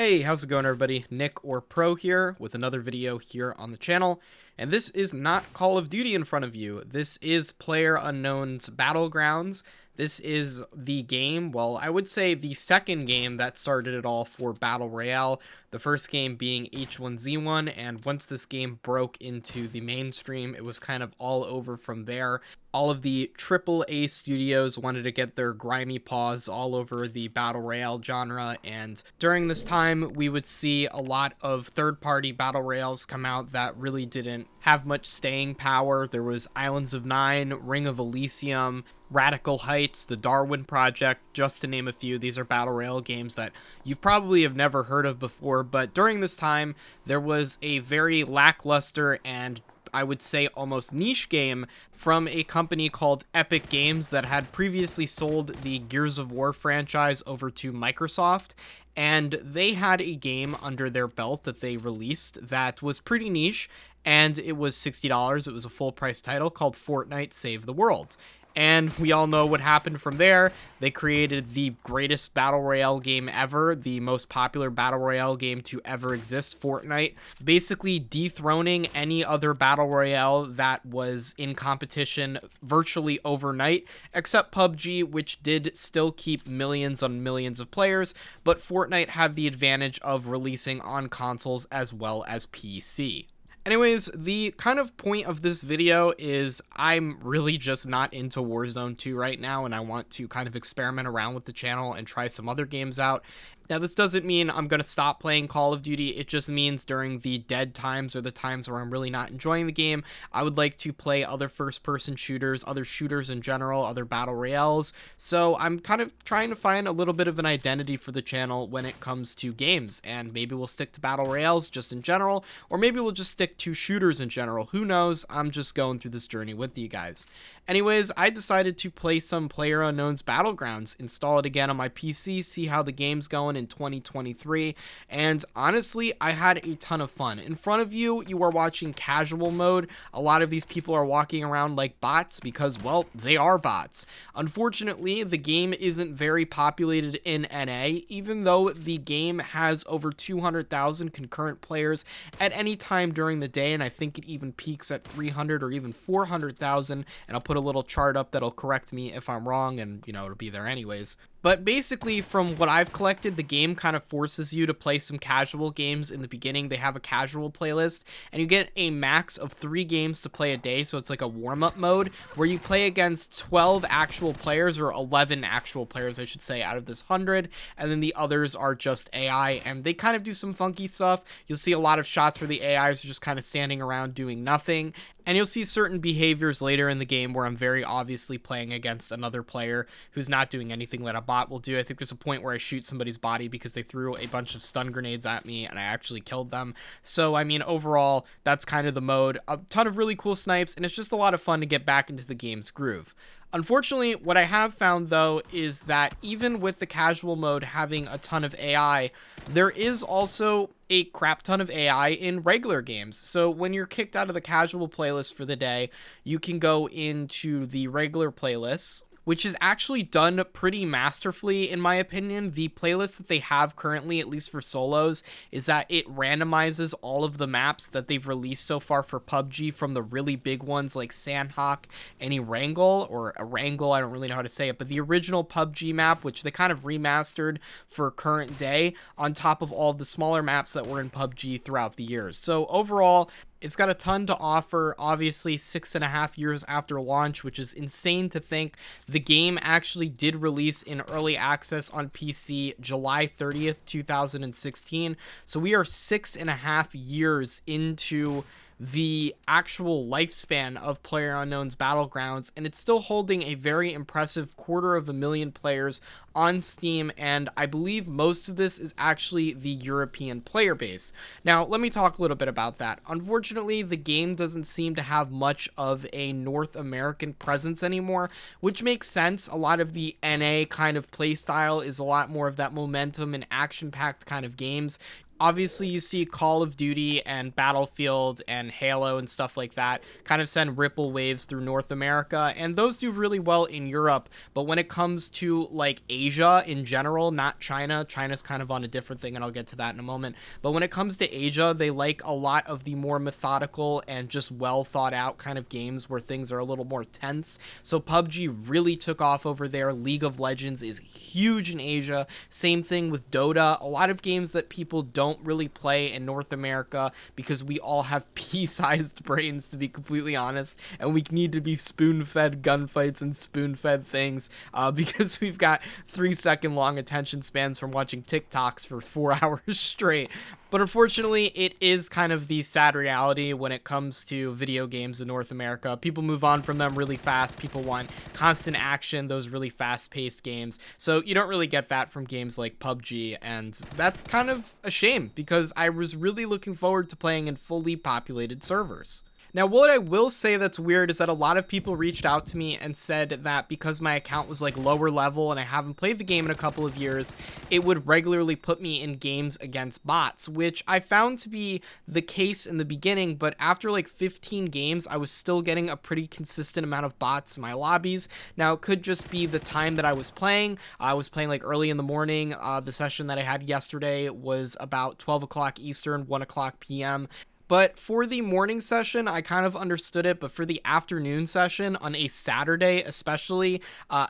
Hey, how's it going everybody? Nick or Pro here with another video here on the channel. And this is not Call of Duty in front of you. This is PlayerUnknown's BattleGrounds. This is the game, well, I would say the second game that started it all for Battle Royale. The first game being H1Z1, and once this game broke into the mainstream, it was kind of all over from there. All of the AAA studios wanted to get their grimy paws all over the Battle Royale genre, and during this time, we would see a lot of third-party Battle Royales come out that really didn't have much staying power. There was Islands of Nine, Ring of Elysium, Radical Heights, the Darwin Project, just to name a few. These are Battle Royale games that you probably have never heard of before, but during this time, there was a very lackluster and I would say almost niche game from a company called Epic Games that had previously sold the Gears of War franchise over to Microsoft, and they had a game under their belt that they released that was pretty niche, and it was $60. It was a full price title called Fortnite Save the World. And we all know what happened from there. They created the greatest Battle Royale game ever, the most popular Battle Royale game to ever exist, Fortnite, basically dethroning any other Battle Royale that was in competition virtually overnight, except PUBG, which did still keep millions on millions of players, but Fortnite had the advantage of releasing on consoles as well as PC. Anyways, the kind of point of this video is I'm really just not into Warzone 2 right now, and I want to kind of experiment around with the channel and try some other games out. Now, this doesn't mean I'm going to stop playing Call of Duty. It just means during the dead times or the times where I'm really not enjoying the game, I would like to play other first-person shooters, other shooters in general, other Battle Royales. So I'm kind of trying to find a little bit of an identity for the channel when it comes to games. And maybe we'll stick to Battle Royales just in general, or maybe we'll just stick to shooters in general. Who knows? I'm just going through this journey with you guys. Anyways, I decided to play some PlayerUnknown's BattleGrounds, install it again on my PC, see how the game's going in 2023, and honestly, I had a ton of fun. In front of you, you are watching casual mode. A lot of these people are walking around like bots because, well, they are bots. Unfortunately, the game isn't very populated in NA, even though the game has over 200,000 concurrent players at any time during the day, and I think it even peaks at 300 or even 400,000, and I'll put a little chart up that'll correct me if I'm wrong, and you know, it'll be there anyways. But basically, from what I've collected, the game kind of forces you to play some casual games in the beginning. They have a casual playlist, and you get a max of 3 games to play a day, so it's like a warm-up mode, where you play against 12 actual players, or 11 actual players, I should say, out of this 100, and then the others are just AI, and they kind of do some funky stuff. You'll see a lot of shots where the AIs are just kind of standing around doing nothing, and you'll see certain behaviors later in the game where I'm very obviously playing against another player who's not doing anything that a bot will do. I think there's a point where I shoot somebody's body because they threw a bunch of stun grenades at me and I actually killed them. So, I mean, overall, that's kind of the mode. A ton of really cool snipes, and it's just a lot of fun to get back into the game's groove. Unfortunately, what I have found, though, is that even with the casual mode having a ton of AI, there is also a crap ton of AI in regular games. So when you're kicked out of the casual playlist for the day, you can go into the regular playlists, which is actually done pretty masterfully, in my opinion. The playlist that they have currently, at least for solos, is that it randomizes all of the maps that they've released so far for PUBG, from the really big ones like Sandhawk and Erangel, or Erangel, I don't really know how to say it, but the original PUBG map, which they kind of remastered for current day, on top of all of the smaller maps that were in PUBG throughout the years. So overall, it's got a ton to offer. Obviously 6.5 years after launch, which is insane to think. The game actually did release in early access on PC July 30th, 2016. So we are 6.5 years into the actual lifespan of PlayerUnknown's BattleGrounds, and it's still holding a very impressive 250,000 players on Steam, and I believe most of this is actually the European player base. Now, let me talk a little bit about that. Unfortunately, the game doesn't seem to have much of a North American presence anymore, which makes sense. A lot of the NA kind of playstyle is a lot more of that momentum and action-packed kind of games. Obviously, you see Call of Duty and Battlefield and Halo and stuff like that kind of send ripple waves through North America, and those do really well in Europe. But when it comes to like Asia in general, not China, China's kind of on a different thing, and I'll get to that in a moment. But when it comes to Asia, they like a lot of the more methodical and just well thought out kind of games where things are a little more tense. So PUBG really took off over there. League of Legends is huge in Asia. Same thing with Dota. A lot of games that people don't really play in North America because we all have pea-sized brains, to be completely honest, and we need to be spoon-fed gunfights and spoon-fed things because we've got 3-second long attention spans from watching TikToks for 4 hours straight. But unfortunately, it is kind of the sad reality when it comes to video games in North America. People move on from them really fast. People want constant action, those really fast-paced games. So you don't really get that from games like PUBG, and that's kind of a shame because I was really looking forward to playing in fully populated servers. Now, what I will say that's weird is that a lot of people reached out to me and said that because my account was like lower level and I haven't played the game in a couple of years, it would regularly put me in games against bots, which I found to be the case in the beginning, but after like 15 games, I was still getting a pretty consistent amount of bots in my lobbies. Now, it could just be the time that I was playing. I was playing like early in the morning. The session that I had yesterday was about 12 o'clock Eastern, 1 o'clock PM. But for the morning session, I kind of understood it. But for the afternoon session on a Saturday, especially,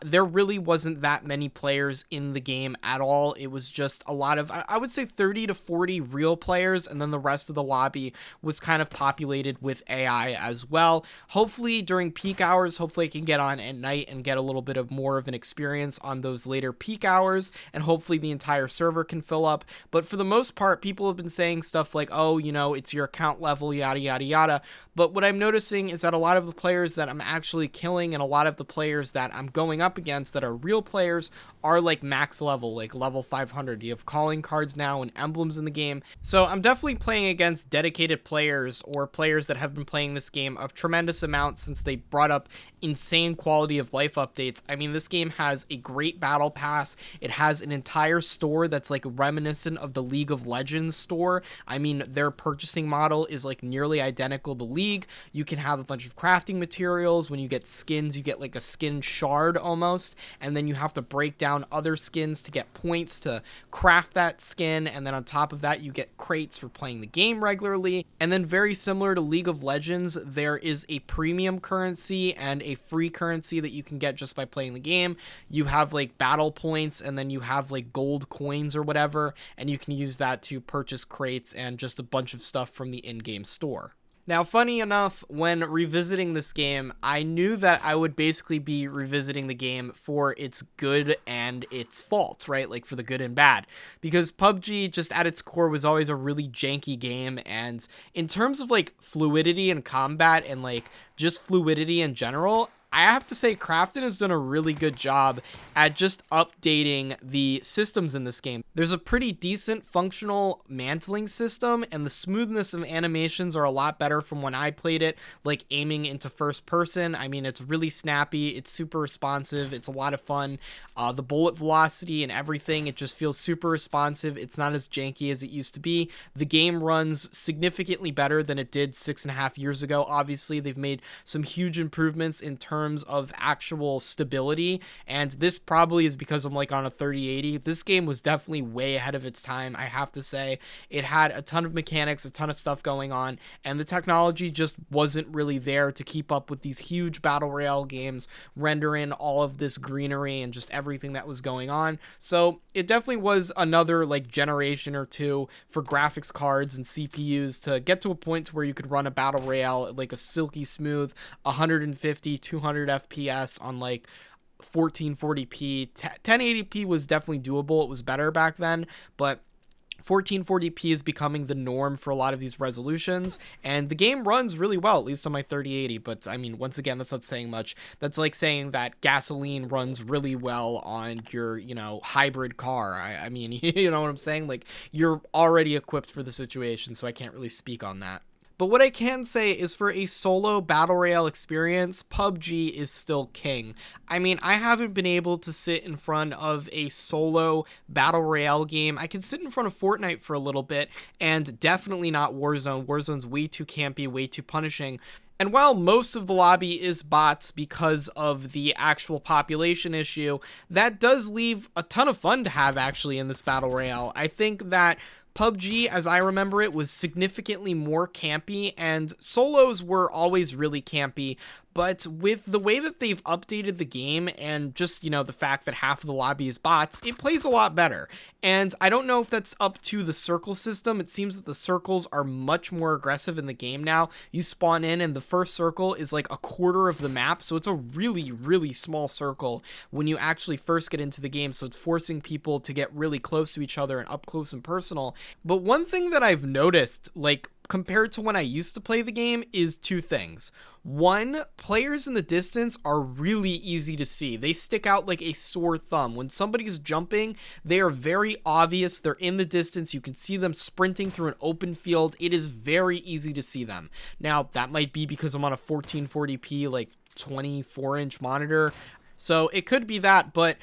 there really wasn't that many players in the game at all. It was just a lot of, I would say 30 to 40 real players. And then the rest of the lobby was kind of populated with AI as well. Hopefully during peak hours, hopefully I can get on at night and get a little bit of more of an experience on those later peak hours. And hopefully the entire server can fill up. But for the most part, people have been saying stuff like, oh, you know, it's your account level, yada yada yada. But what I'm noticing is that a lot of the players that I'm actually killing and a lot of the players that I'm going up against that are real players are like max level, like level 500. You have calling cards now and emblems in the game. So I'm definitely playing against dedicated players or players that have been playing this game a tremendous amount since they brought up insane quality of life updates. I mean, this game has a great battle pass. It has an entire store that's like reminiscent of the League of Legends store. I mean, their purchasing model is like nearly identical to League. You can have a bunch of crafting materials. When you get skins, you get like a skin shard almost, and then you have to break down other skins to get points to craft that skin, and then on top of that, you get crates for playing the game regularly. And then very similar to League of Legends, there is a premium currency and a free currency that you can get just by playing the game. You have like battle points, and then you have like gold coins or whatever, and you can use that to purchase crates and just a bunch of stuff from the in-game store. Now, funny enough, when revisiting this game, I knew that I would basically be revisiting the game for its good and its faults, right? Like for the good and bad. Because PUBG, just at its core, was always a really janky game. And in terms of like fluidity and combat and like just fluidity in general, I have to say Crafton has done a really good job at just updating the systems in this game. There's a pretty decent functional mantling system, and the smoothness of animations are a lot better from when I played it, like aiming into first person. I mean, it's really snappy, it's super responsive, it's a lot of fun. The bullet velocity and everything, it just feels super responsive. It's not as janky as it used to be. The game runs significantly better than it did 6.5 years ago. Obviously, they've made some huge improvements in terms of actual stability, and this probably is because I'm like on a 3080. This game was definitely way ahead of its time, I have to say. It had a ton of mechanics, a ton of stuff going on, and the technology just wasn't really there to keep up with these huge Battle Royale games, render in all of this greenery and just everything that was going on. So it definitely was another like generation or two for graphics cards and CPUs to get to a point where you could run a Battle Royale at like a silky smooth 150, 200 FPS on like 1440p. 1080p was definitely doable. It was better back then, but 1440p is becoming the norm for a lot of these resolutions, and the game runs really well, at least on my 3080. But I mean, once again, that's not saying much. That's like saying that gasoline runs really well on your, you know, hybrid car. I mean, you know what I'm saying? Like, you're already equipped for the situation, so I can't really speak on that. But what I can say is for a solo Battle Royale experience, PUBG is still king. I mean, I haven't been able to sit in front of a solo Battle Royale game. I can sit in front of Fortnite for a little bit, and definitely not Warzone. Warzone's way too campy, way too punishing. And while most of the lobby is bots because of the actual population issue, that does leave a ton of fun to have actually in this Battle Royale. I think that PUBG, as I remember it, was significantly more campy, and solos were always really campy, but with the way that they've updated the game and just, you know, the fact that half of the lobby is bots, it plays a lot better. And I don't know if that's up to the circle system. It seems that the circles are much more aggressive in the game now. You spawn in and the first circle is like a quarter of the map, so it's a really, really small circle when you actually first get into the game, so it's forcing people to get really close to each other and up close and personal. But one thing that I've noticed, like, compared to when I used to play the game, is two things. One, players in the distance are really easy to see. They stick out like a sore thumb. When somebody's jumping, they are very obvious. They're in the distance. You can see them sprinting through an open field. It is very easy to see them. Now, that might be because I'm on a 1440p, like 24-inch monitor. So it could be that, but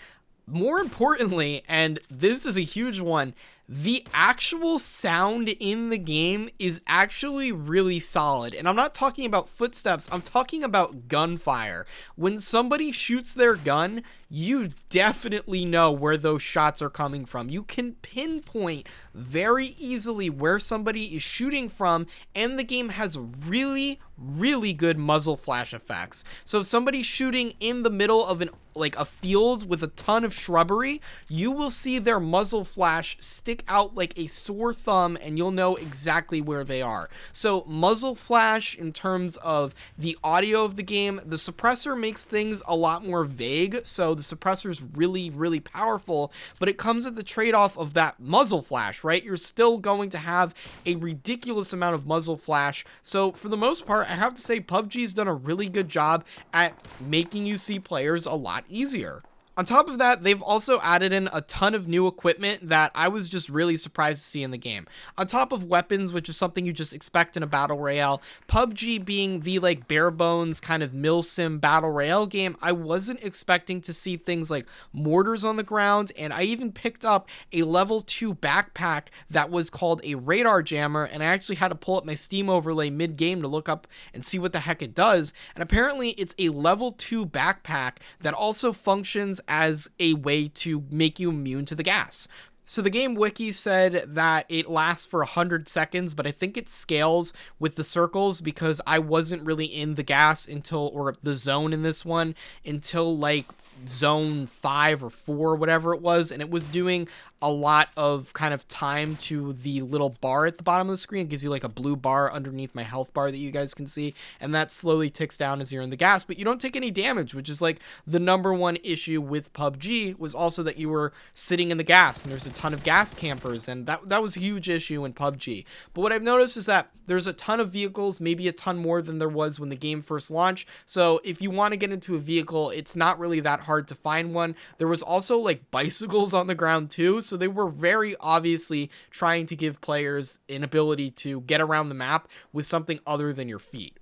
more importantly, and this is a huge one, the actual sound in the game is actually really solid. And I'm not talking about footsteps, I'm talking about gunfire. When somebody shoots their gun, you definitely know where those shots are coming from. You can pinpoint very easily where somebody is shooting from, and the game has really, really good muzzle flash effects. So if somebody's shooting in the middle of a field with a ton of shrubbery, you will see their muzzle flash stick out like a sore thumb, and you'll know exactly where they are. So muzzle flash, in terms of the audio of the game, the suppressor makes things a lot more vague, so the suppressor is really, really powerful, but it comes at the trade-off of that muzzle flash, right? You're still going to have a ridiculous amount of muzzle flash. So for the most part, I have to say PUBG's done a really good job at making you see players a lot easier. On top of that, they've also added in a ton of new equipment that I was just really surprised to see in the game. On top of weapons, which is something you just expect in a Battle Royale, PUBG being the like bare bones kind of milsim Battle Royale game, I wasn't expecting to see things like mortars on the ground, and I even picked up a level 2 backpack that was called a radar jammer, and I actually had to pull up my Steam overlay mid-game to look up and see what the heck it does, and apparently it's a level 2 backpack that also functions as a way to make you immune to the gas. So the game wiki said that it lasts for 100 seconds, but I think it scales with the circles because I wasn't really in the gas until, or the zone in this one, until like zone 5 or 4, whatever it was, and it was doing a lot of kind of time to the little bar at the bottom of the screen. It gives you like a blue bar underneath my health bar that you guys can see, and that slowly ticks down as you're in the gas, but you don't take any damage, which is like the number one issue with PUBG, was also that you were sitting in the gas, and there's a ton of gas campers, and that was a huge issue in PUBG. But what I've noticed is that there's a ton of vehicles, maybe a ton more than there was when the game first launched, so if you want to get into a vehicle, it's not really that hard to find one. There was also like bicycles on the ground too, so they were very obviously trying to give players an ability to get around the map with something other than your feet.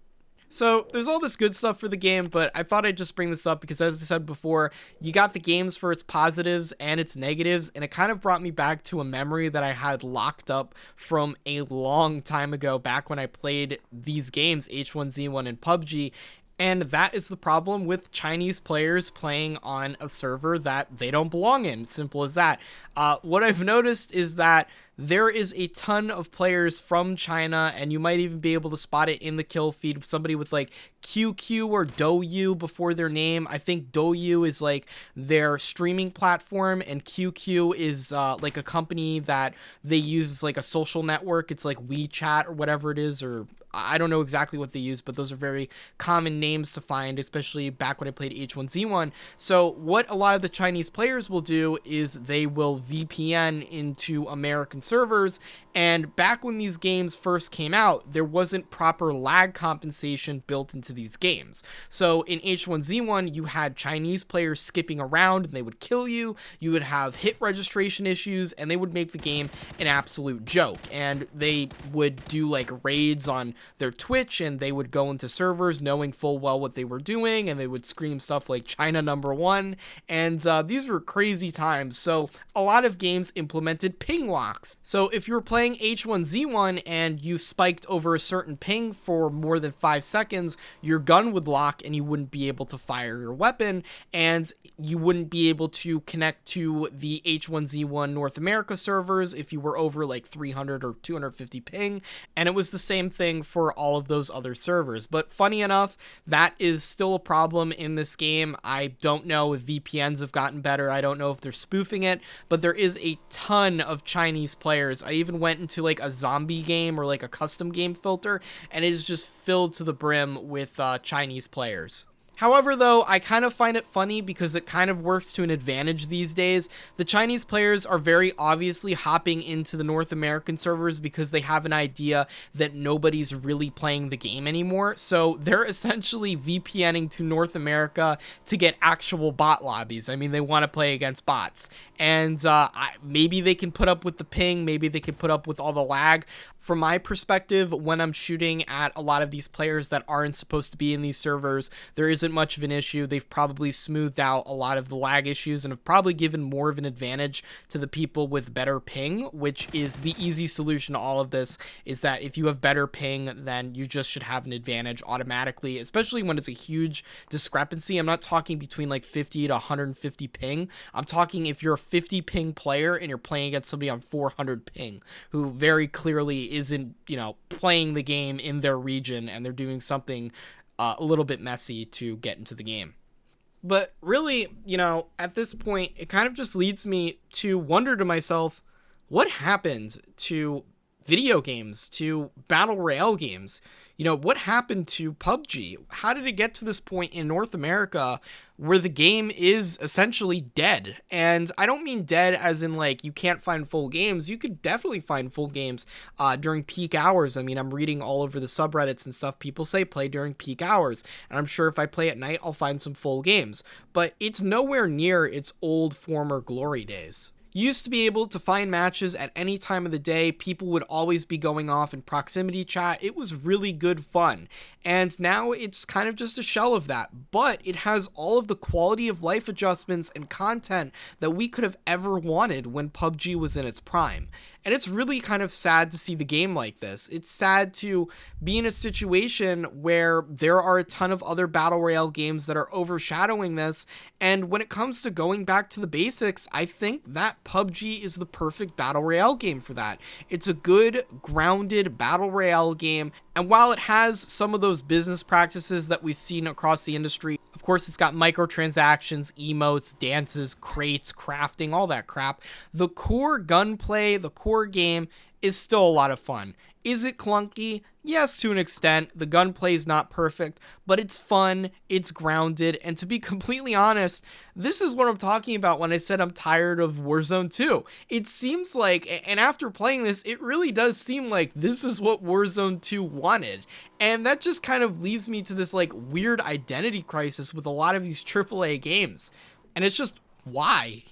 So there's all this good stuff for the game, but I thought I'd just bring this up because, as I said before, you got the games for its positives and its negatives, and it kind of brought me back to a memory that I had locked up from a long time ago, back when I played these games, H1Z1 and PUBG. And that is the problem with Chinese players playing on a server that they don't belong in. Simple as that. What I've noticed is that there is a ton of players from China, and you might even be able to spot it in the kill feed. Somebody with like QQ or Douyu before their name. I think Douyu is like their streaming platform, and QQ is like a company that they use as like a social network. It's like WeChat or whatever it is, or I don't know exactly what they use, but those are very common names to find, especially back when I played H1Z1. So what a lot of the Chinese players will do is they will VPN into American servers, and back when these games first came out, there wasn't proper lag compensation built into these games. So in H1Z1, you had Chinese players skipping around and they would kill you. You would have hit registration issues and they would make the game an absolute joke. And they would do like raids on their Twitch and they would go into servers knowing full well what they were doing, and they would scream stuff like China #1. And these were crazy times. So a lot of games implemented ping locks. So if you were playing H1Z1 and you spiked over a certain ping for more than 5 seconds, your gun would lock and you wouldn't be able to fire your weapon, and you wouldn't be able to connect to the H1Z1 North America servers if you were over like 300 or 250 ping, and it was the same thing for all of those other servers. But funny enough, that is still a problem in this game. I don't know if VPNs have gotten better. I don't know if they're spoofing it, but there is a ton of Chinese players. I even went into like a zombie game or like a custom game filter, and it is just filled to the brim with Chinese players. However, though, I kind of find it funny because it kind of works to an advantage these days. The Chinese players are very obviously hopping into the North American servers because they have an idea that nobody's really playing the game anymore. So they're essentially VPNing to North America to get actual bot lobbies. I mean, they want to play against bots. And maybe they can put up with the ping, maybe they can put up with all the lag. From my perspective, when I'm shooting at a lot of these players that aren't supposed to be in these servers, there isn't much of an issue. They've probably smoothed out a lot of the lag issues and have probably given more of an advantage to the people with better ping, which is the easy solution to all of this, is that if you have better ping, then you just should have an advantage automatically, especially when it's a huge discrepancy. I'm not talking between like 50 to 150 ping. I'm talking if you're a 50 ping player and you're playing against somebody on 400 ping, who very clearly isn't, playing the game in their region, and they're doing something a little bit messy to get into the game. But really, at this point, it kind of just leads me to wonder to myself, what happened to video games, to Battle Royale games? What happened to PUBG? How did it get to this point in North America where the game is essentially dead? And I don't mean dead as in like you can't find full games. You could definitely find full games during peak hours. I mean, I'm reading all over the subreddits and stuff. People say play during peak hours. And I'm sure if I play at night, I'll find some full games. But it's nowhere near its old former glory days. You used to be able to find matches at any time of the day. People would always be going off in proximity chat. It was really good fun. And now it's kind of just a shell of that. But it has all of the quality of life adjustments and content that we could have ever wanted when PUBG was in its prime. And it's really kind of sad to see the game like this. It's sad to be in a situation where there are a ton of other Battle Royale games that are overshadowing this. And when it comes to going back to the basics, I think that PUBG is the perfect Battle Royale game for that. It's a good, grounded Battle Royale game. And while it has some of those business practices that we've seen across the industry, of course, it's got microtransactions, emotes, dances, crates, crafting, all that crap. The core gunplay, the core game is still a lot of fun. Is it clunky? Yes, to an extent. The gunplay is not perfect, but it's fun, it's grounded, and to be completely honest, this is what I'm talking about when I said I'm tired of Warzone 2. It seems like, and after playing this, it really does seem like this is what Warzone 2 wanted. And that just kind of leaves me to this like weird identity crisis with a lot of these AAA games. And it's just, why?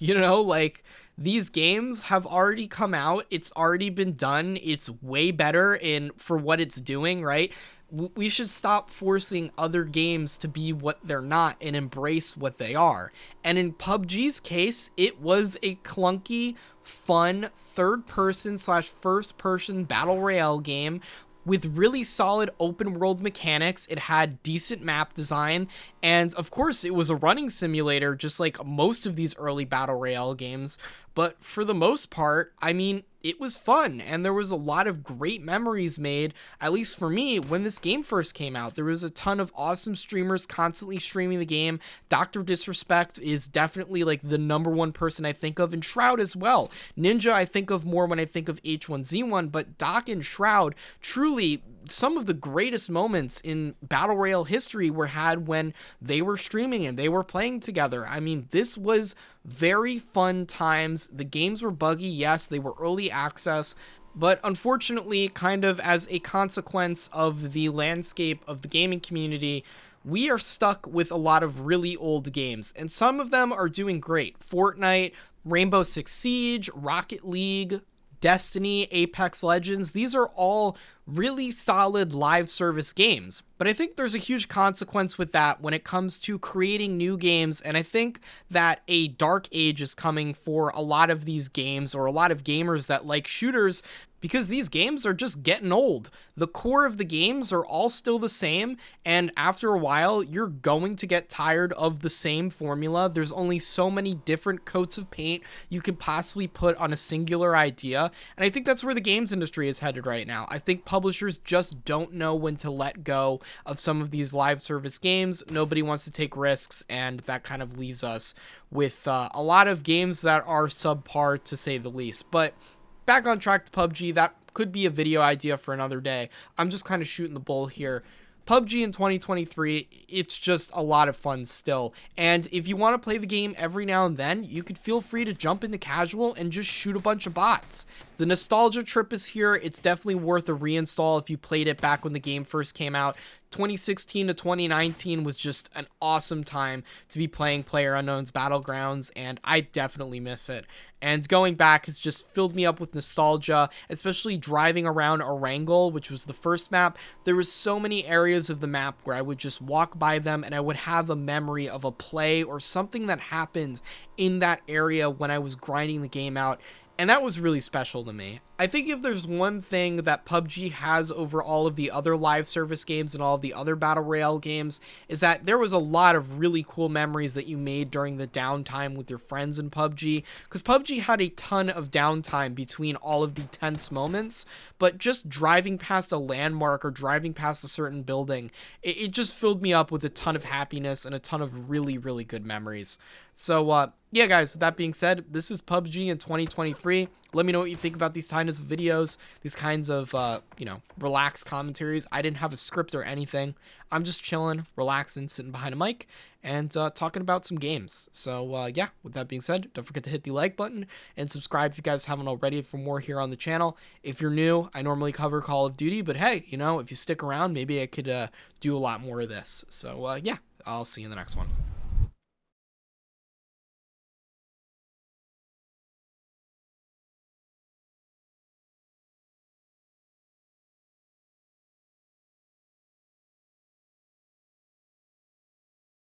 These games have already come out. It's already been done. It's way better for what it's doing, right? We should stop forcing other games to be what they're not and embrace what they are. And in PUBG's case, it was a clunky, fun, third-person/first-person Battle Royale game with really solid open world mechanics. It had decent map design, and of course it was a running simulator just like most of these early Battle Royale games. But for the most part, I mean, it was fun, and there was a lot of great memories made, at least for me, when this game first came out. There was a ton of awesome streamers constantly streaming the game. Dr. Disrespect is definitely like the #1 person I think of, and Shroud as well. Ninja I think of more when I think of H1Z1, but Doc and Shroud, truly some of the greatest moments in Battle Royale history were had when they were streaming and they were playing together. I mean, this was very fun times. The games were buggy, yes, they were early access, But unfortunately, kind of as a consequence of the landscape of the gaming community, we are stuck with a lot of really old games, and some of them are doing great. Fortnite, Rainbow Six Siege, Rocket League, Destiny, Apex Legends, these are all really solid live service games. But I think there's a huge consequence with that when it comes to creating new games, and I think that a dark age is coming for a lot of these games, or a lot of gamers that like shooters, because these games are just getting old. The core of the games are all still the same, and after a while, you're going to get tired of the same formula. There's only so many different coats of paint you could possibly put on a singular idea, and I think that's where the games industry is headed right now. I think publishers just don't know when to let go of some of these live service games. Nobody wants to take risks, and that kind of leaves us with a lot of games that are subpar, to say the least. But back on track to PUBG, that could be a video idea for another day. I'm just kind of shooting the bull here. PUBG in 2023, it's just a lot of fun still. And if you want to play the game every now and then, you could feel free to jump into casual and just shoot a bunch of bots. The nostalgia trip is here. It's definitely worth a reinstall if you played it back when the game first came out. 2016 to 2019 was just an awesome time to be playing PlayerUnknown's BattleGrounds, and I definitely miss it. And going back has just filled me up with nostalgia, especially driving around Erangel, which was the first map. There was so many areas of the map where I would just walk by them and I would have a memory of a play or something that happened in that area when I was grinding the game out. And that was really special to me. I think if there's one thing that PUBG has over all of the other live service games and all of the other Battle Royale games, is that there was a lot of really cool memories that you made during the downtime with your friends in PUBG, because PUBG had a ton of downtime between all of the tense moments, but just driving past a landmark or driving past a certain building, it just filled me up with a ton of happiness and a ton of really, really good memories. So, yeah, guys, with that being said, this is PUBG in 2023. Let me know what you think about these kinds of videos, these kinds of, relaxed commentaries. I didn't have a script or anything. I'm just chilling, relaxing, sitting behind a mic, and talking about some games. So, yeah, with that being said, don't forget to hit the like button and subscribe if you guys haven't already for more here on the channel. If you're new, I normally cover Call of Duty, but hey, if you stick around, maybe I could do a lot more of this. So, yeah, I'll see you in the next one.